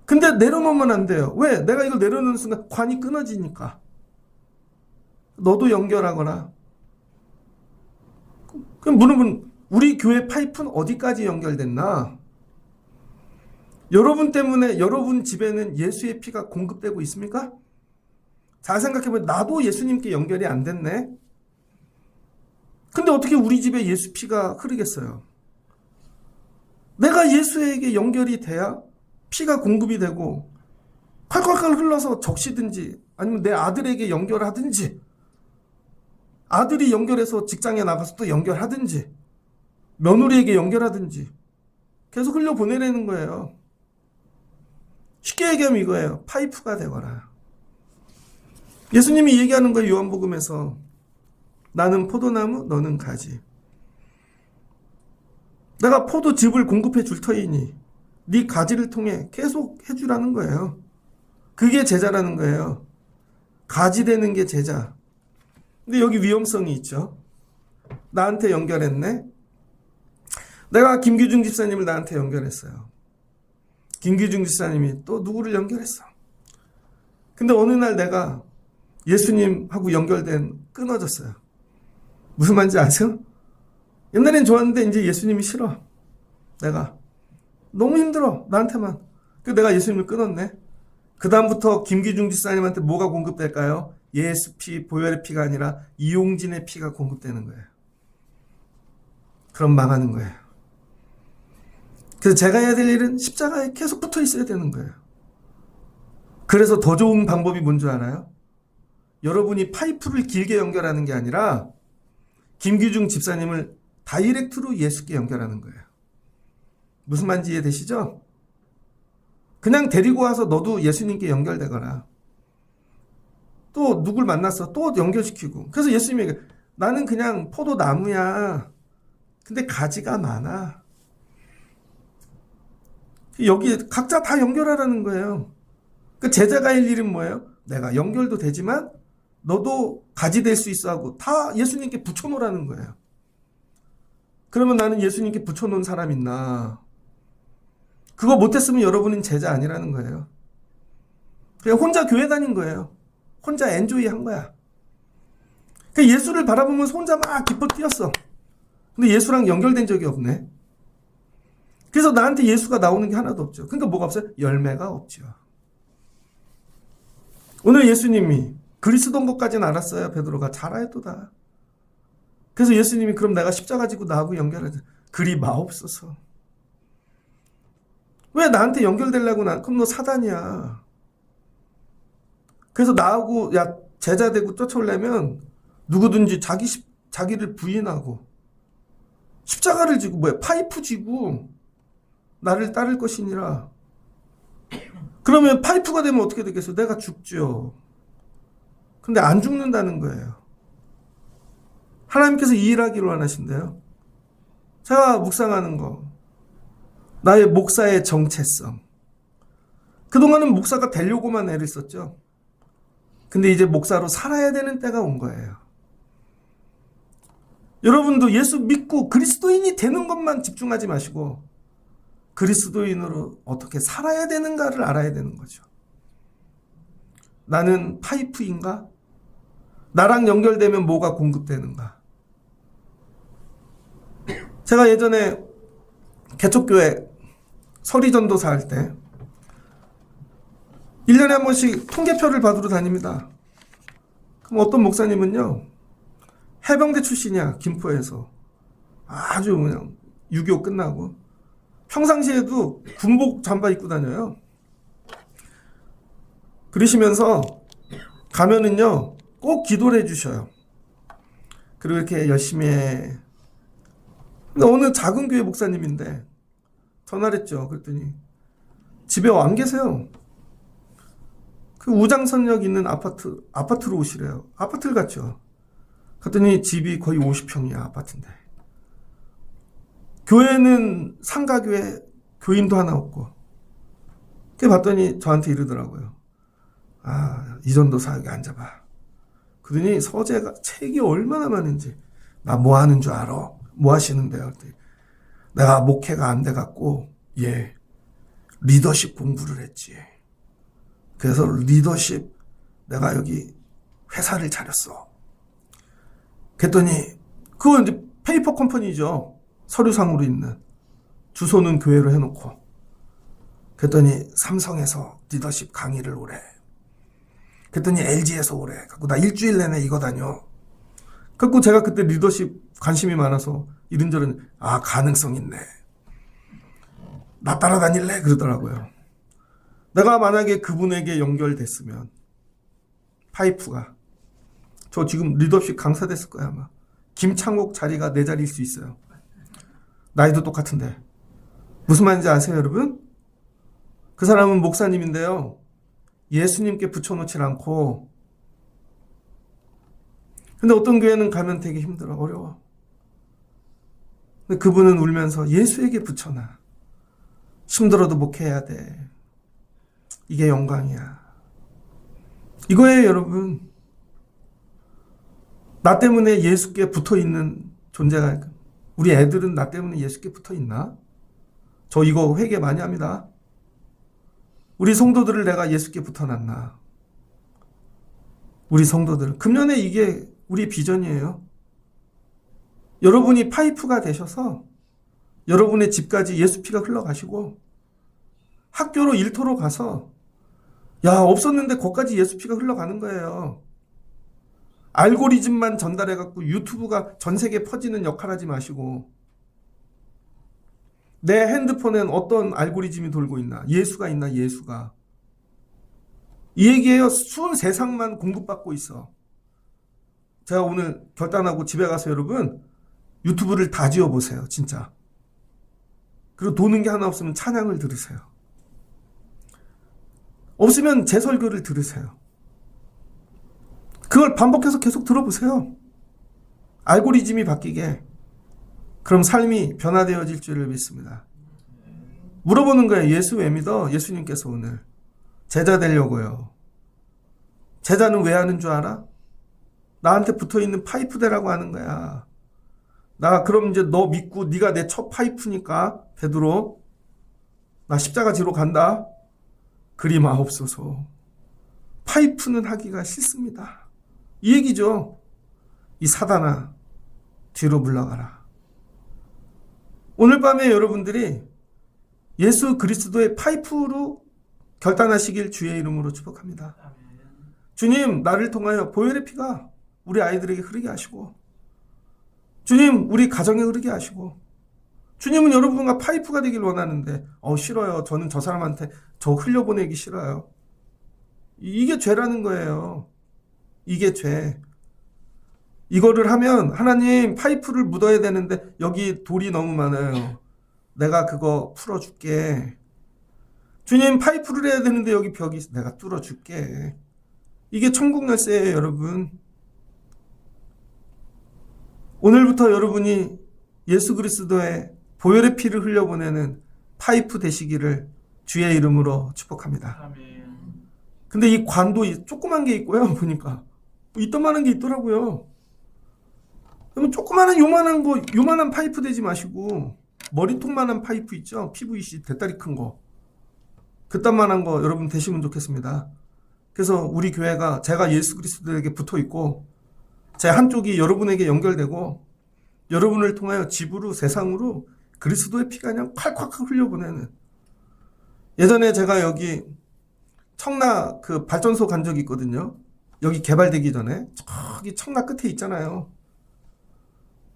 Speaker 1: 근데 내려놓으면 안 돼요. 왜? 내가 이걸 내려놓는 순간 관이 끊어지니까. 너도 연결하거나. 그럼 물어보면 우리 교회 파이프는 어디까지 연결됐나? 여러분 때문에 여러분 집에는 예수의 피가 공급되고 있습니까? 잘 생각해보면 나도 예수님께 연결이 안 됐네. 근데 어떻게 우리 집에 예수 피가 흐르겠어요? 내가 예수에게 연결이 돼야 피가 공급이 되고 콸콸콸 흘러서 적시든지 아니면 내 아들에게 연결하든지, 아들이 연결해서 직장에 나가서 또 연결하든지, 며느리에게 연결하든지 계속 흘려보내라는 거예요. 쉽게 얘기하면 이거예요. 파이프가 되거라. 예수님이 얘기하는 거예요. 요한복음에서. 나는 포도나무, 너는 가지. 내가 포도즙을 공급해 줄 터이니 네 가지를 통해 계속 해주라는 거예요. 그게 제자라는 거예요. 가지 되는 게 제자. 근데 여기 위험성이 있죠. 나한테 연결했네. 내가 김규중 집사님을 나한테 연결했어요. 김규중 집사님이 또 누구를 연결했어. 근데 어느 날 내가 예수님하고 연결된 끊어졌어요. 무슨 말인지 아세요? 옛날엔 좋았는데 이제 예수님이 싫어. 내가 너무 힘들어 나한테만. 그래서 내가 예수님을 끊었네. 그 다음부터 김기중 집사님한테 뭐가 공급될까요? 예수 피, 보혈의 피가 아니라 이용진의 피가 공급되는 거예요. 그럼 망하는 거예요. 그래서 제가 해야 될 일은 십자가에 계속 붙어 있어야 되는 거예요. 그래서 더 좋은 방법이 뭔 줄 알아요? 여러분이 파이프를 길게 연결하는 게 아니라 김규중 집사님을 다이렉트로 예수께 연결하는 거예요. 무슨 말인지 이해되시죠? 그냥 데리고 와서 너도 예수님께 연결되거나 또 누굴 만났어 또 연결시키고. 그래서 예수님이 나는 그냥 포도나무야. 근데 가지가 많아. 여기 각자 다 연결하라는 거예요. 그 제자가 할 일은 뭐예요? 내가 연결도 되지만 너도 가지 될 수 있어 하고 다 예수님께 붙여놓으라는 거예요. 그러면 나는 예수님께 붙여놓은 사람 있나? 그거 못했으면 여러분은 제자 아니라는 거예요. 그냥 혼자 교회 다닌 거예요. 혼자 엔조이 한 거야. 그러니까 예수를 바라보면서 혼자 막 기뻐 뛰었어. 근데 예수랑 연결된 적이 없네. 그래서 나한테 예수가 나오는 게 하나도 없죠. 그러니까 뭐가 없어요? 열매가 없죠. 오늘 예수님이 그리스도인 것까지는 알았어요. 베드로가 잘 알도다. 그래서 예수님이 그럼 내가 십자가 지고 나하고 연결하자. 그리 마옵소서. 왜 나한테 연결되려고 그럼 너 사단이야. 그래서 나하고 야 제자 되고 쫓아오려면 누구든지 자기를 부인하고 십자가를 지고 파이프 지고 나를 따를 것이니라. 그러면 파이프가 되면 어떻게 되겠어? 내가 죽죠. 근데 안 죽는다는 거예요. 하나님께서 이 일하기를 원하신대요. 제가 묵상하는 거. 나의 목사의 정체성. 그동안은 목사가 되려고만 애를 썼죠. 근데 이제 목사로 살아야 되는 때가 온 거예요. 여러분도 예수 믿고 그리스도인이 되는 것만 집중하지 마시고 그리스도인으로 어떻게 살아야 되는가를 알아야 되는 거죠. 나는 파이프인가? 나랑 연결되면 뭐가 공급되는가? 제가 예전에 개척교회 서리전도사 할 때 1년에 한 번씩 통계표를 받으러 다닙니다. 그럼 어떤 목사님은요, 해병대 출신이야. 김포에서 아주 그냥 6.25 끝나고 평상시에도 군복 잠바 입고 다녀요. 그러시면서 가면은요 꼭 기도를 해주셔요. 그리고 이렇게 열심히 해. 근데 어느 작은 교회 목사님인데 전화를 했죠. 그랬더니 집에 안 계세요. 그 우장선역 있는 아파트로 오시래요. 아파트를 갔죠. 그랬더니 집이 거의 50평이야 아파트인데. 교회는 상가교회, 교인도 하나 없고. 그래 봤더니 저한테 이러더라고요. 아, 이전도사 여기 앉아봐. 그러더니 서재가 책이 얼마나 많은지. 나 뭐 하는 줄 알아? 뭐 하시는데요? 그랬더니 내가 목회가 안 돼갖고 리더십 공부를 했지. 그래서 리더십 내가 여기 회사를 차렸어. 그랬더니 그거 이제 페이퍼 컴퍼니죠. 서류상으로 있는. 주소는 교회로 해놓고. 그랬더니 삼성에서 리더십 강의를 오래. 그랬더니 LG에서 오래. 그래서 나 일주일 내내 이거 다녀. 그래서 제가 그때 리더십 관심이 많아서 이런저런 가능성 있네. 나 따라다닐래? 그러더라고요. 내가 만약에 그분에게 연결됐으면 파이프가 저 지금 리더십 강사 됐을 거야 아마. 김창옥 자리가 내 자리일 수 있어요. 나이도 똑같은데. 무슨 말인지 아세요 여러분? 그 사람은 목사님인데요. 예수님께 붙여놓질 않고. 근데 어떤 교회는 가면 되게 힘들어. 어려워. 근데 그분은 울면서 예수에게 붙여놔. 힘들어도 목회해야 돼. 이게 영광이야. 이거예요 여러분. 나 때문에 예수께 붙어있는 존재가. 우리 애들은 나 때문에 예수께 붙어있나? 저 이거 회개 많이 합니다. 우리 성도들을 내가 예수께 붙어놨나? 우리 성도들. 금년에 이게 우리 비전이에요. 여러분이 파이프가 되셔서 여러분의 집까지 예수 피가 흘러가시고 학교로 일터로 가서 없었는데 거기까지 예수 피가 흘러가는 거예요. 알고리즘만 전달해갖고 유튜브가 전 세계에 퍼지는 역할 하지 마시고 내 핸드폰엔 어떤 알고리즘이 돌고 있나? 예수가 있나? 예수가. 이 얘기예요. 순 세상만 공급받고 있어. 제가 오늘 결단하고 집에 가서 여러분 유튜브를 다 지워보세요. 진짜. 그리고 도는 게 하나 없으면 찬양을 들으세요. 없으면 제 설교를 들으세요. 그걸 반복해서 계속 들어보세요. 알고리즘이 바뀌게. 그럼 삶이 변화되어질 줄을 믿습니다. 물어보는 거예요. 예수 왜 믿어? 예수님께서 오늘 제자 되려고요. 제자는 왜 하는 줄 알아? 나한테 붙어있는 파이프 되라고 하는 거야. 나 그럼 이제 너 믿고 네가 내 첫 파이프니까 베드로 나 십자가 지러 간다. 그리 마옵소서. 파이프는 하기가 싫습니다. 이 얘기죠. 이 사단아 뒤로 물러가라. 오늘 밤에 여러분들이 예수 그리스도의 파이프로 결단하시길 주의 이름으로 축복합니다. 주님, 나를 통하여 보혈의 피가 우리 아이들에게 흐르게 하시고, 주님, 우리 가정에 흐르게 하시고, 주님은 여러분과 파이프가 되길 원하는데 싫어요. 저는 저 사람한테 저 흘려보내기 싫어요. 이게 죄라는 거예요. 이게 죄. 이거를 하면 하나님 파이프를 묻어야 되는데 여기 돌이 너무 많아요. 내가 그거 풀어줄게. 주님 파이프를 해야 되는데 여기 벽이 있어. 내가 뚫어줄게. 이게 천국 열쇠예요 여러분. 오늘부터 여러분이 예수 그리스도의 보혈의 피를 흘려보내는 파이프 되시기를 주의 이름으로 축복합니다.
Speaker 2: 아멘.
Speaker 1: 근데 이 관도 조그만 게 있고요. 보니까 이따만한 게 있더라고요. 그러면 조그마한 요만한 파이프 되지 마시고 머리통만한 파이프 있죠? PVC 대따리 큰 거. 그딴만한 거 여러분 되시면 좋겠습니다. 그래서 우리 교회가 제가 예수 그리스도에게 붙어 있고 제 한쪽이 여러분에게 연결되고 여러분을 통하여 집으로 세상으로 그리스도의 피가 그냥 콸콸콸 흘려보내는. 예전에 제가 여기 청라 그 발전소 간 적이 있거든요. 여기 개발되기 전에 저기 청라 끝에 있잖아요.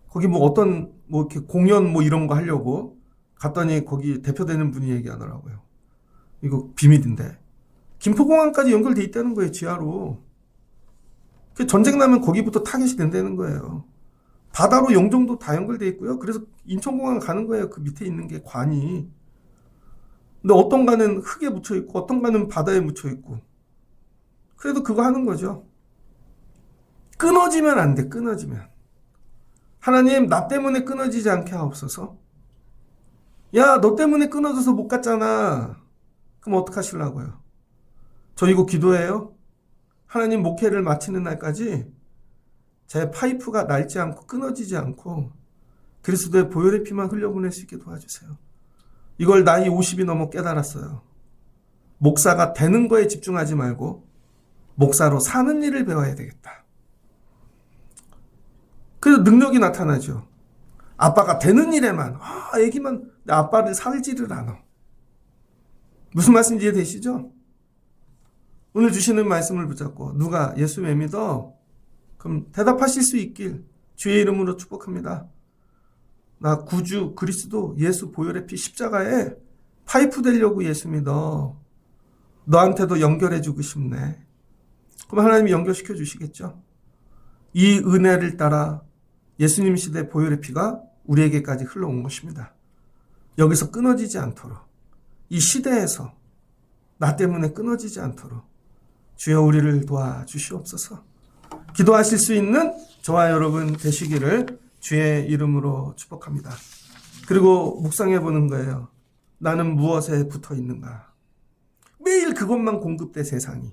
Speaker 1: 거기 뭐 어떤 뭐 이렇게 공연 뭐 이런 거 하려고 갔더니 거기 대표되는 분이 얘기하더라고요. 이거 비밀인데 김포공항까지 연결돼 있다는 거예요, 지하로. 전쟁 나면 거기부터 타겟이 된다는 거예요. 바다로 영종도 다 연결돼 있고요. 그래서 인천공항 가는 거예요. 그 밑에 있는 게 관이. 근데 어떤 가는 흙에 묻혀 있고 어떤 가는 바다에 묻혀 있고. 그래도 그거 하는 거죠. 끊어지면 안 돼. 끊어지면. 하나님 나 때문에 끊어지지 않게 하옵소서. 야, 너 때문에 끊어져서 못 갔잖아. 그럼 어떡하시려고요? 저 이거 기도해요. 하나님 목회를 마치는 날까지 제 파이프가 닳지 않고 끊어지지 않고 그리스도의 보혈의 피만 흘려보낼 수 있게 도와주세요. 이걸 나이 50이 넘어 깨달았어요. 목사가 되는 거에 집중하지 말고 목사로 사는 일을 배워야 되겠다. 그래서 능력이 나타나죠. 아빠가 되는 일에만, 애기만 아빠를 살지를 않아. 무슨 말씀인지 이해되시죠? 오늘 주시는 말씀을 붙잡고 누가 예수 왜 믿어? 그럼 대답하실 수 있길 주의 이름으로 축복합니다. 나 구주 그리스도 예수 보혈의 피 십자가에 파이프 되려고 예수 믿어. 너한테도 연결해 주고 싶네. 그럼 하나님이 연결시켜 주시겠죠? 이 은혜를 따라 예수님 시대 보혈의 피가 우리에게까지 흘러온 것입니다. 여기서 끊어지지 않도록 이 시대에서 나 때문에 끊어지지 않도록 주여 우리를 도와주시옵소서. 기도하실 수 있는 저와 여러분 되시기를 주의 이름으로 축복합니다. 그리고 묵상해 보는 거예요. 나는 무엇에 붙어 있는가? 매일 그것만 공급돼 세상이.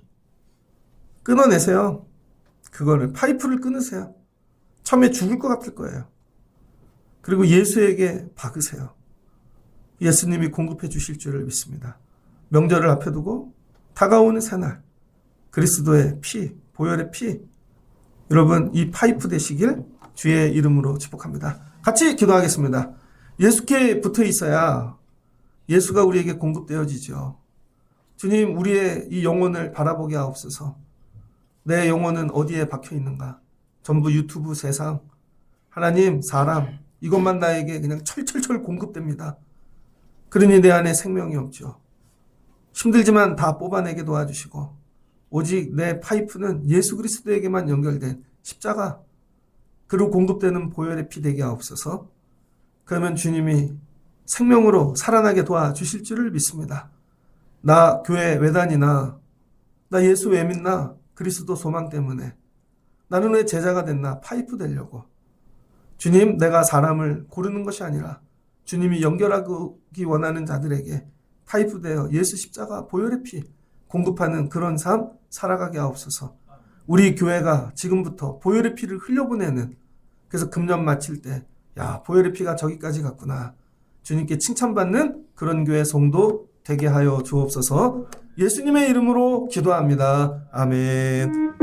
Speaker 1: 끊어내세요. 그거를 파이프를 끊으세요. 처음에 죽을 것 같을 거예요. 그리고 예수에게 박으세요. 예수님이 공급해 주실 줄을 믿습니다. 명절을 앞에 두고 다가오는 새날 그리스도의 피, 보혈의 피, 여러분 이 파이프 되시길 주의 이름으로 축복합니다. 같이 기도하겠습니다. 예수께 붙어 있어야 예수가 우리에게 공급되어지죠. 주님, 우리의 이 영혼을 바라보게 하옵소서. 내 영혼은 어디에 박혀 있는가? 전부 유튜브, 세상, 하나님, 사람, 이것만 나에게 그냥 철철철 공급됩니다. 그러니 내 안에 생명이 없죠. 힘들지만 다 뽑아내게 도와주시고 오직 내 파이프는 예수 그리스도에게만 연결된 십자가, 그리고 공급되는 보혈의 피 되게 하옵소서. 그러면 주님이 생명으로 살아나게 도와주실 줄을 믿습니다. 나 교회 왜 다니나? 나 예수 왜 믿나? 그리스도 소망 때문에. 나는 왜 제자가 됐나? 파이프 되려고. 주님, 내가 사람을 고르는 것이 아니라 주님이 연결하기 원하는 자들에게 파이프 되어 예수 십자가 보혈의 피 공급하는 그런 삶 살아가게 하옵소서. 우리 교회가 지금부터 보혈의 피를 흘려보내는, 그래서 금년 마칠 때 야, 보혈의 피가 저기까지 갔구나, 주님께 칭찬받는 그런 교회 성도 되게 하여 주옵소서. 예수님의 이름으로 기도합니다. 아멘.